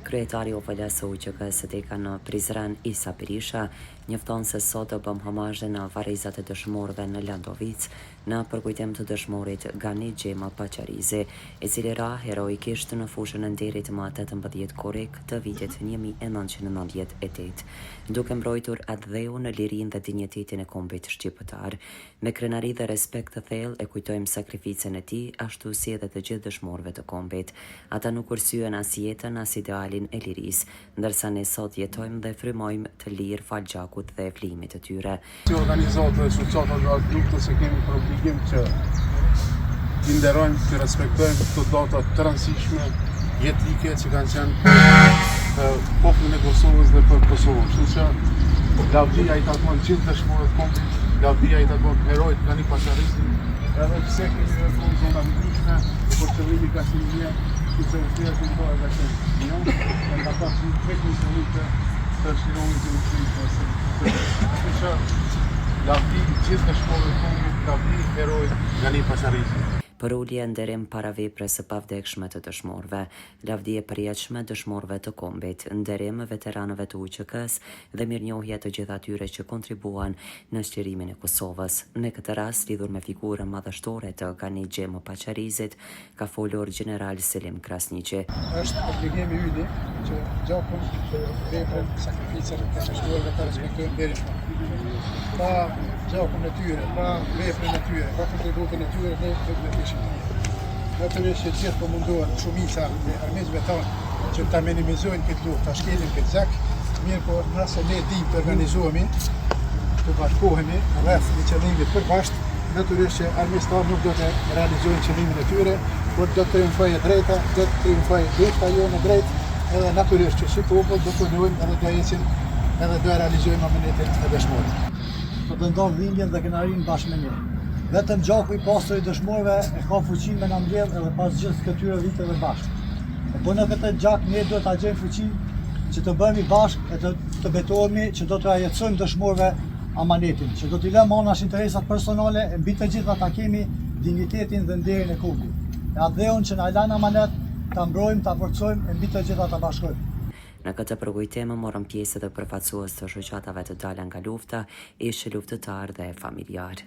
Kryetari i OVL-s së UÇK-s në Prizren Isa Berisha njofton se sot do bëm hamazhe në varrezat e dëshmorëve në Landovic në përkujtim të dëshmorit Gani Xhema Paqarizi, i cili ra heroikisht në fushën e nderit më 18 korrik të vitit 1998, duke mbrojtur atë dheu në lirinë dhe dinjitetin e kombit shqiptar. Me krenari dhe respekt të thellë e kujtojmë sakrificën e tij, ashtu si edhe të gjithë dëshmorëve të kombit. Ata nuk kursyen as jetën as idealin e lirisë, ndërsa ne sot jetojmë dhe frymojmë të lirë fal gjakut dhe vlimit të tyre. Si organizatë dhe shoqata të luftës se kemi për obligim që i nderojmë, të respektojmë këto data të rëndësishme jetike që kanë qenë popullin e Kosovës dhe për Kosovën. Kështu që lavdia i takon gjithë dëshmorët kombit, lavdia i takon herojt Gani Paqarizin, edhe pse kemi në zona ndryshme, por qëllimi ka qenë një, që të vërtetë do të qenë një, dhe ka pasur një teknikë salute të shinonin të ushtrinë. Kështu që lavdi gjithë dëshmorët kombit, lavdi herojt Gani Paqarizin. Për ulje nderim para veprës së pavdekshme të dëshmorëve, lavdi e përjetshme dëshmorëve të kombit, nderim veteranëve të UÇK-s dhe mirënjohje të gjithë atyre që kontribuan në sqarimin e Kosovës. Në këtë rast, lidhur me figurën madhështore të Gani Xhema Paqarizit, ka folur General Selim Krasniqi. Është obligimi ynë që gjakun të veprën, sakrificën e dëshmorëve të respektojmë derishma. Pa gjakun e tyre, pa veprën e tyre, pa kontributin e tyre, ne do të kishim. Natyrisht që gjithë po mundohen shumica e armiqve tanë që ta minimizojnë këtë luftë, ta shkelin këtë zak, mirë po nëse ne dim të organizohemi, të bashkohemi rreth një qëllimi të përbashkët, natyrisht që armiqtarët nuk do të realizojnë qëllimin e tyre, por do të triumfojë drejta, do të triumfojë drejta jonë drejt, edhe natyrisht që si popull do punojmë edhe do ecim edhe do realizojmë amenetin e dëshmorit. Do të ndonë dhimbjen dhe kënaqërinë bashkë me ne. Vetëm gjaku i pastër i dëshmorëve e ka fuqinë me na mbledh edhe pas gjithë këtyre viteve bashkë. Po në këtë gjak ne duhet ta gjejmë fuqinë që të bëhemi bashkë e të betohemi që do të jetësojmë dëshmorëve amanetin, që do t'i lëmë anash interesat personale, e mbi të gjitha ta kemi dinjitetin dhe nderin e kombit. E atë dheun që na lanë amanet, ta mbrojmë, ta forcojmë, e mbi të gjitha ta bashkojmë. Në këtë përkujtim morën pjesë edhe përfaqësues të shoqatave të dalë nga lufta, ish luftëtar dhe familjar.